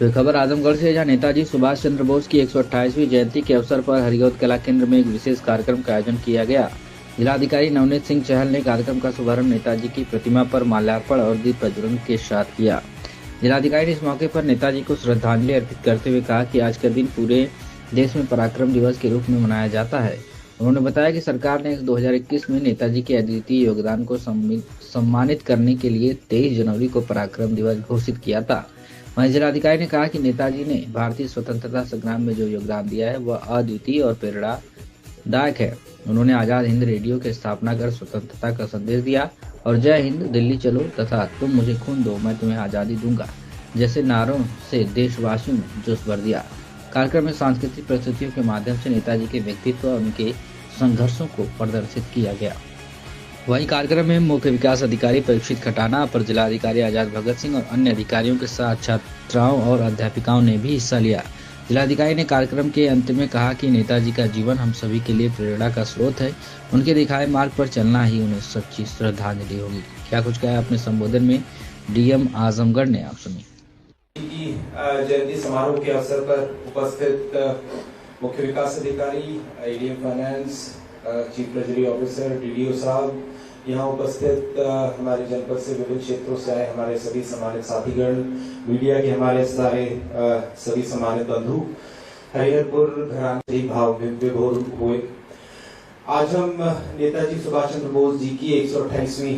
तो खबर आजमगढ़ से, जहां नेताजी सुभाष चंद्र बोस की 128वीं जयंती के अवसर पर हरिऔध कला केंद्र में एक विशेष कार्यक्रम का आयोजन किया गया। जिलाधिकारी नवनीत सिंह चहल ने कार्यक्रम का शुभारंभ नेताजी की प्रतिमा पर माल्यार्पण और दीप प्रज्वलन के साथ किया। जिलाधिकारी ने इस मौके पर नेताजी को श्रद्धांजलि अर्पित करते हुए कहा कि आज का दिन पूरे देश में पराक्रम दिवस के रूप में मनाया जाता है। उन्होंने बताया कि सरकार ने 2021 में नेताजी के अद्वितीय योगदान को सम्मानित करने के लिए 23 जनवरी को पराक्रम दिवस घोषित किया था। वहीं जिलाधिकारी ने कहा कि नेताजी ने भारतीय स्वतंत्रता संग्राम में जो योगदान दिया है वह अद्वितीय और प्रेरणादायक है। उन्होंने आजाद हिंद रेडियो की स्थापना कर स्वतंत्रता का संदेश दिया और जय हिंद, दिल्ली चलो तथा तुम मुझे खून दो मैं तुम्हें आजादी दूंगा जैसे नारों से देशवासियों में जोश भर दिया। कार्यक्रम में सांस्कृतिक प्रस्तुतियों के माध्यम से नेताजी के व्यक्तित्व और उनके संघर्षों को प्रदर्शित किया गया। वहीं कार्यक्रम में मुख्य विकास अधिकारी परीक्षित खटाना, अपर जिलाधिकारी आजाद भगत सिंह और अन्य अधिकारियों के साथ छात्राओं और अध्यापिकाओं ने भी हिस्सा लिया। जिलाधिकारी ने कार्यक्रम के अंत में कहा कि नेताजी का जीवन हम सभी के लिए प्रेरणा का स्रोत है। उनके दिखाए मार्ग पर चलना ही उन्हें सच्ची श्रद्धांजलि होगी। क्या कुछ कहा अपने संबोधन में डीएम आजमगढ़ ने, आप सुनिए। जयंती समारोह के अवसर पर उपस्थित मुख्य विकास अधिकारी, ADM finance, chief treasury officer, DDO साहब, यहाँ उपस्थित हमारे जनपद से विभिन्न क्षेत्रों से आए हमारे सभी सम्मानित साथीगण, मीडिया के हमारे सारे सभी सम्मानित बंधु, हरिहरपुर घराने ही भाव विभोर हुए। आज हम नेताजी सुभाष चंद्र बोस जी की 128वीं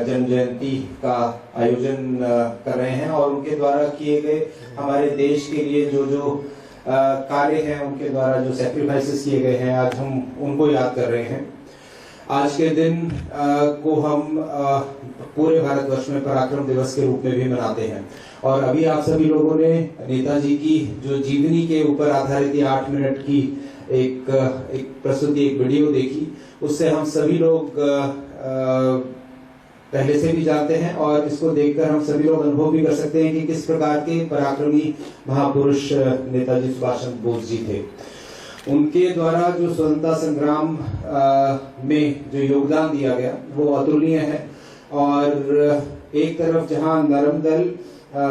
जन्म जयंती का आयोजन कर रहे हैं और उनके द्वारा किए गए हमारे देश के लिए जो कार्य हैं, उनके द्वारा जो सैक्रिफाइसेस किए गए हैं, आज हम उनको याद कर रहे हैं। आज के दिन को हम पूरे भारतवर्ष में पराक्रम दिवस के रूप में भी मनाते हैं और अभी आप सभी लोगों ने नेताजी की जो जीवनी के ऊपर आधारित 8 मिनट की एक प्रस्तुति, एक वीडियो देखी। उससे हम सभी लोग पहले से भी जानते हैं और इसको देखकर हम सभी लोग अनुभव भी कर सकते हैं कि किस प्रकार के पराक्रमी महापुरुष नेताजी सुभाष चंद्र बोस जी थे। उनके द्वारा जो स्वतंत्रता संग्राम में जो योगदान दिया गया वो अतुलनीय है और एक तरफ जहां नरम दल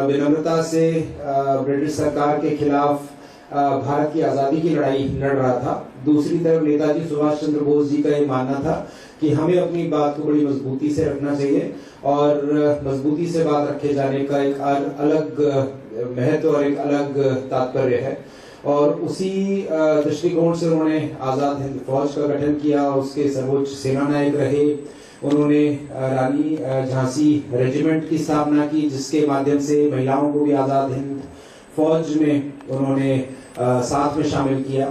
विनम्रता से ब्रिटिश सरकार के खिलाफ भारत की आजादी की लड़ाई लड़ रहा था, दूसरी तरफ नेताजी सुभाष चंद्र बोस जी का ये मानना था कि हमें अपनी बात को बड़ी मजबूती से रखना चाहिए और मजबूती से बात रखे जाने का एक अलग महत्व और एक अलग तात्पर्य है। और उसी दृष्टिकोण से उन्होंने आजाद हिंद फौज का गठन किया, उसके सर्वोच्च सेना नायक रहे। उन्होंने रानी झांसी रेजिमेंट की स्थापना की, जिसके माध्यम से महिलाओं को भी आजाद हिंद फौज में उन्होंने साथ में शामिल किया।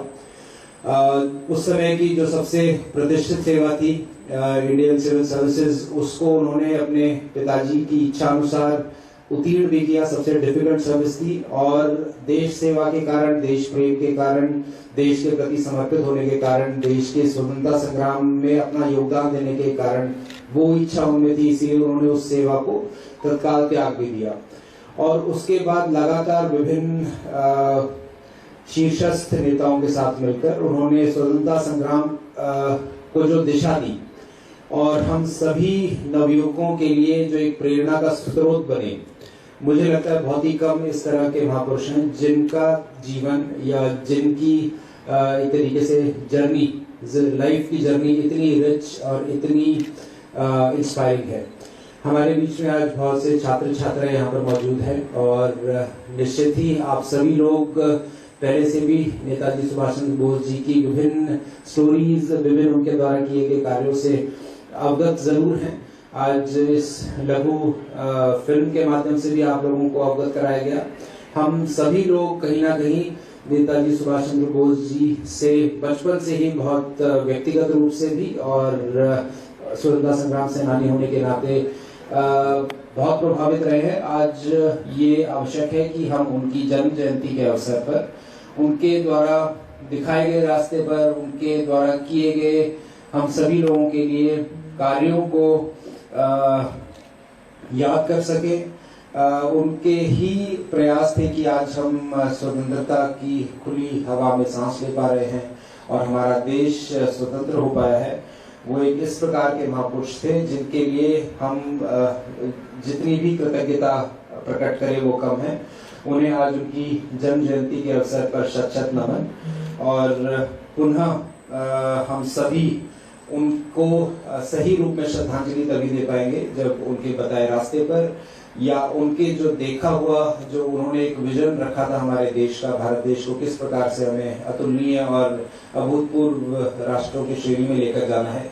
उस समय की जो सबसे प्रतिष्ठित सेवा थी इंडियन सिविल सर्विसेज, उसको उन्होंने अपने पिताजी की इच्छा अनुसार उत्तीर्ण भी किया। सबसे डिफिकल्ट सर्विस थी और देश सेवा के कारण, देश प्रेम के कारण, देश के प्रति समर्पित होने के कारण, देश के स्वतंत्रता संग्राम में अपना योगदान देने के कारण वो इच्छा उनमें थी, इसीलिए उन्होंने उस सेवा को तत्काल त्याग भी दिया। और उसके बाद लगातार विभिन्न शीर्षस्थ नेताओं के साथ मिलकर उन्होंने स्वतंत्रता संग्राम को जो दिशा दी और हम सभी नवयुवकों के लिए जो एक प्रेरणा का स्रोत बने। मुझे लगता है बहुत ही कम इस तरह के महापुरुष हैं जिनका जीवन या जिनकी एक तरीके से जर्नी, लाइफ की जर्नी इतनी रिच और इतनी इंस्पायरिंग है। हमारे बीच में आज बहुत से छात्र छात्राएं यहाँ पर मौजूद हैं और निश्चित ही आप सभी लोग पहले से भी नेताजी सुभाष चंद्र बोस जी की विभिन्न स्टोरीज, विभिन्न उनके द्वारा किए गए कार्यों से अवगत जरूर हैं। आज इस लघु फिल्म के माध्यम से भी आप लोगों को अवगत कराया गया। हम सभी लोग कहीं ना कहीं नेताजी सुभाष चंद्र बोस जी से बचपन से ही बहुत व्यक्तिगत रूप से भी और स्वतंत्रता संग्राम सेनानी होने के नाते बहुत प्रभावित रहे हैं। आज ये आवश्यक है कि हम उनकी जन्म जयंती के अवसर पर उनके द्वारा दिखाए गए रास्ते पर, उनके द्वारा किए गए हम सभी लोगों के लिए कार्यों को याद कर सके। उनके ही प्रयास थे कि आज हम स्वतंत्रता की खुली हवा में सांस ले पा रहे हैं और हमारा देश स्वतंत्र हो पाया है। वो एक इस प्रकार के महापुरुष थे जिनके लिए हम जितनी भी कृतज्ञता प्रकट करें वो कम है। उन्हें आज उनकी जन्म जयंती के अवसर पर शत शत नमन। और पुनः हम सभी उनको सही रूप में श्रद्धांजलि तभी दे पाएंगे जब उनके बताए रास्ते पर या उनके जो देखा हुआ, जो उन्होंने एक विजन रखा था हमारे देश का, भारत देश को किस प्रकार से हमें अतुलनीय और अभूतपूर्व राष्ट्रों की श्रेणी में लेकर जाना है,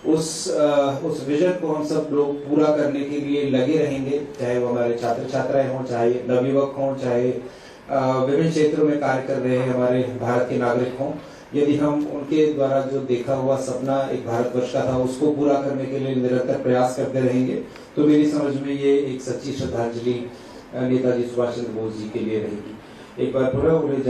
उस विजन को हम सब लोग पूरा करने के लिए लगे रहेंगे, चाहे वो हमारे छात्र छात्राएं हों, चाहे नवयुवक हों, चाहे विभिन्न क्षेत्रों में कार्य कर रहे हमारे भारत के नागरिक हों। यदि हम उनके द्वारा जो देखा हुआ सपना एक भारतवर्ष का था उसको पूरा करने के लिए निरंतर प्रयास करते रहेंगे, तो मेरी समझ में ये एक सच्ची श्रद्धांजलि नेताजी सुभाष चंद्र बोस जी के लिए रहेगी। एक बार पूरा उन्हें